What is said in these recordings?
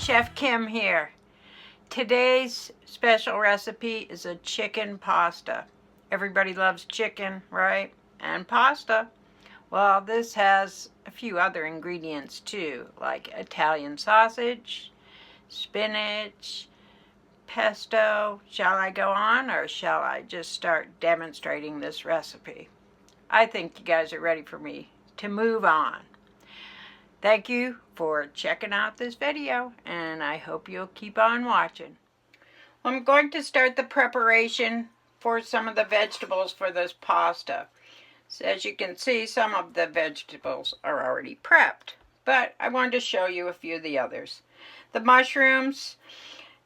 Chef Kim here. Today's special recipe is a chicken pasta. Everybody loves chicken, right? And pasta. Well, this has a few other ingredients too, like Italian sausage, spinach, pesto. Shall I go on, or shall I just start demonstrating this recipe? I think you guys are ready for me to move on. Thank you for checking out this video, and I hope you'll keep on watching. I'm going to start the preparation for some of the vegetables for this pasta. So as you can see, some of the vegetables are already prepped, but I wanted to show you a few of the others. The mushrooms,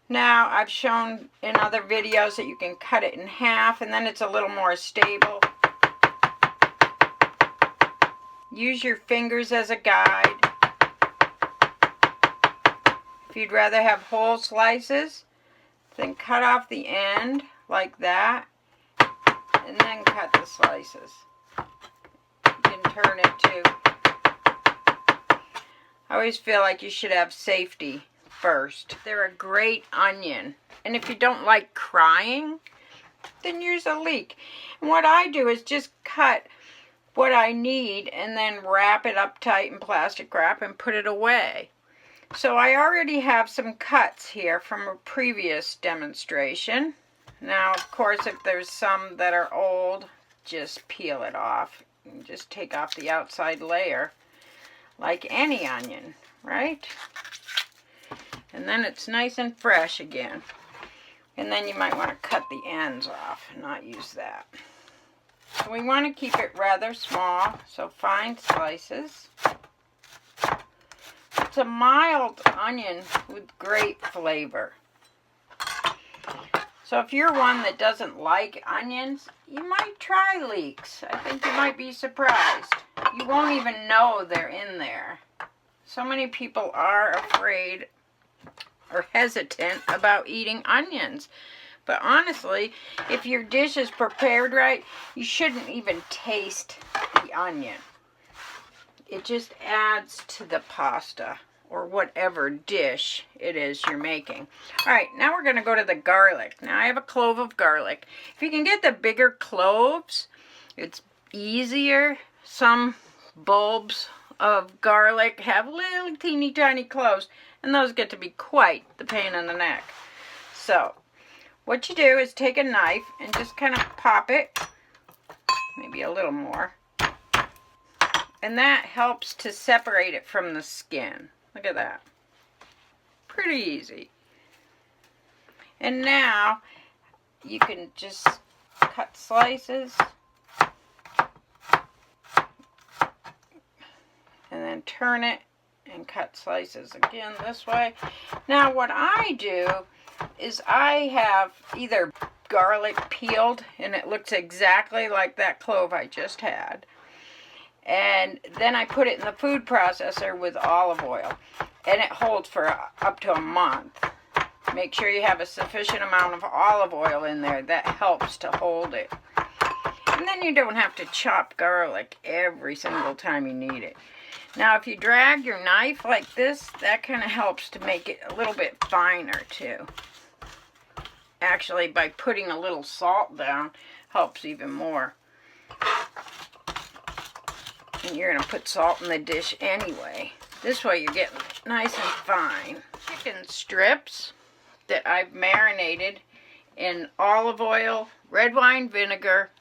now I've shown in other videos that you can cut it in half and then it's a little more stable. Use your fingers as a guide. If you'd rather have whole slices, then cut off the end like that, and then cut the slices. You can turn it too. I always feel like you should have safety first. They're a great onion, and if you don't like crying, then use a leek. And what I do is just cut what I need and then wrap it up tight in plastic wrap and put it away. So I already have some cuts here from a previous demonstration. Now, of course, if there's some that are old, just peel it off and just take off the outside layer like any onion, right? And then it's nice and fresh again. And then you might want to cut the ends off and not use that. So we want to keep it rather small, so fine slices. It's a mild onion with great flavor. So if you're one that doesn't like onions, you might try leeks. I think you might be surprised. You won't even know they're in there. So many people are afraid or hesitant about eating onions. But honestly, if your dish is prepared right, you shouldn't even taste the onion. It just adds to the pasta or whatever dish it is you're making. All right, now we're going to go to the garlic. Now I have a clove of garlic. If you can get the bigger cloves, it's easier. Some bulbs of garlic have little teeny tiny cloves, and those get to be quite the pain in the neck. So what you do is take a knife and just kind of pop it, maybe a little more, and that helps to separate it from the skin. Look at that. Pretty easy. And now you can just cut slices and then turn it and cut slices again this way. Now what I do is I have either garlic peeled and it looks exactly like that clove I just had, and then I put it in the food processor with olive oil, and it holds for up to a month. Make sure you have a sufficient amount of olive oil in there. That helps to hold it. And then you don't have to chop garlic every single time you need it. Now if you drag your knife like this, that kind of helps to make it a little bit finer too. Actually, by putting a little salt down helps even more. And you're going to put salt in the dish anyway. This way you're getting nice and fine. Chicken strips that I've marinated in olive oil, red wine vinegar,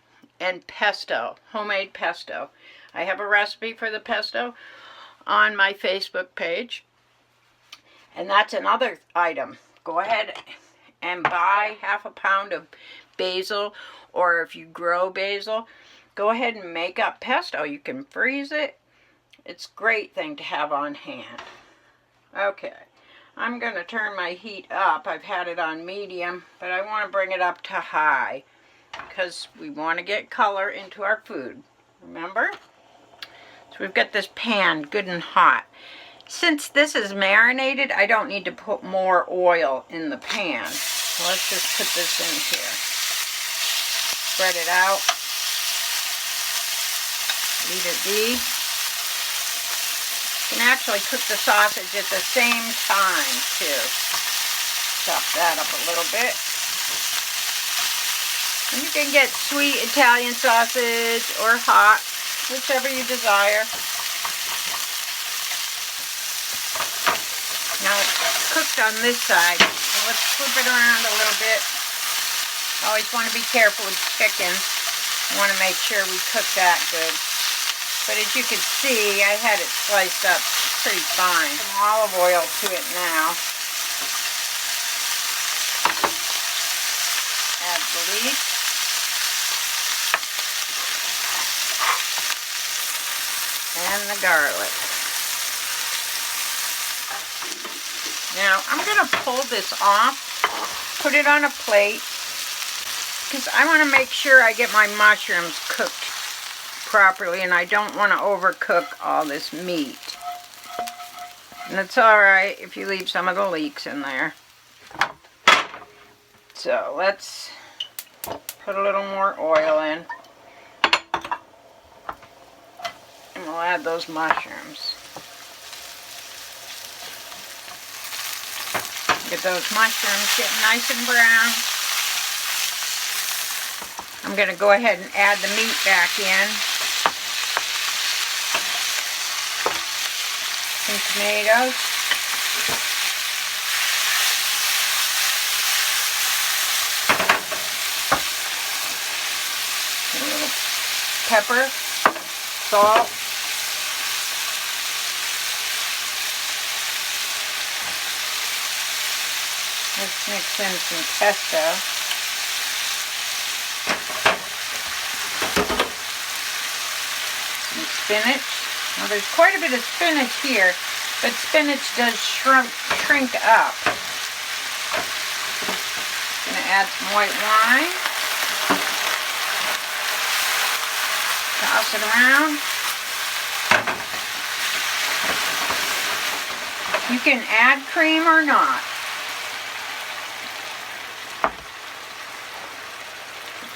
and pesto, homemade pesto. I have a recipe for the pesto on my Facebook page. And that's another item. Go ahead and buy half a pound of basil, or if you grow basil, go ahead and make up pesto. You can freeze it. It's a great thing to have on hand. Okay, I'm going to turn my heat up. I've had it on medium, but I want to bring it up to high because we want to get color into our food. Remember? So we've got this pan good and hot. Since this is marinated, I don't need to put more oil in the pan. So let's just put this in here. Spread it out. Leave it be. You can actually cook the sausage at the same time too. Chop that up a little bit. And you can get sweet Italian sausage or hot, whichever you desire. Now it's cooked on this side. So let's flip it around a little bit. Always want to be careful with chicken. I want to make sure we cook that good. But as you can see, I had it sliced up pretty fine. Some olive oil to it now. Add the leeks. And the garlic. Now, I'm going to pull this off, put it on a plate, because I want to make sure I get my mushrooms cooked properly, and I don't want to overcook all this meat. And it's alright if you leave some of the leeks in there. So, let's put a little more oil in. And we'll add those mushrooms. Get those mushrooms getting nice and brown. I'm going to go ahead and add the meat back in. Some tomatoes. A little pepper, salt. Let's mix in some pesto. Some spinach. Now there's quite a bit of spinach here, but spinach does shrink up. I'm going to add some white wine. Toss it around. You can add cream or not.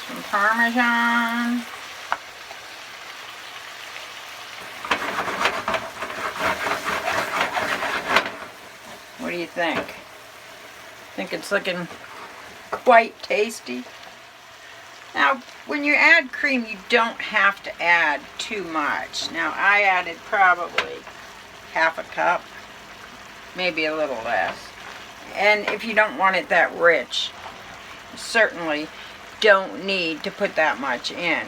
Some Parmesan. What do you think? Think it's looking quite tasty. Now, when you add cream, you don't have to add too much. Now, I added probably half a cup, maybe a little less. And if you don't want it that rich, you certainly don't need to put that much in.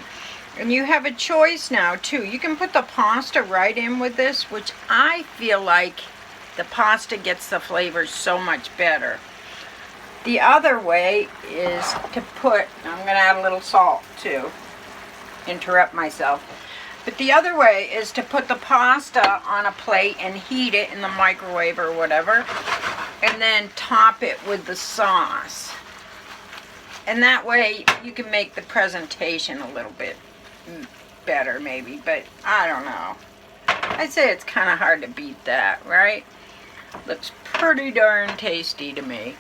And you have a choice now, too. You can put the pasta right in with this, which I feel like the pasta gets the flavor so much better. The other way is to put, I'm going to add a little salt too, interrupt myself. But the other way is to put the pasta on a plate and heat it in the microwave or whatever, and then top it with the sauce. And that way you can make the presentation a little bit better maybe, but I don't know. I'd say it's kind of hard to beat that, right? Looks pretty darn tasty to me.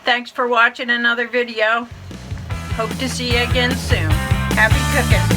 Thanks for watching another video. Hope to see you again soon. Happy cooking.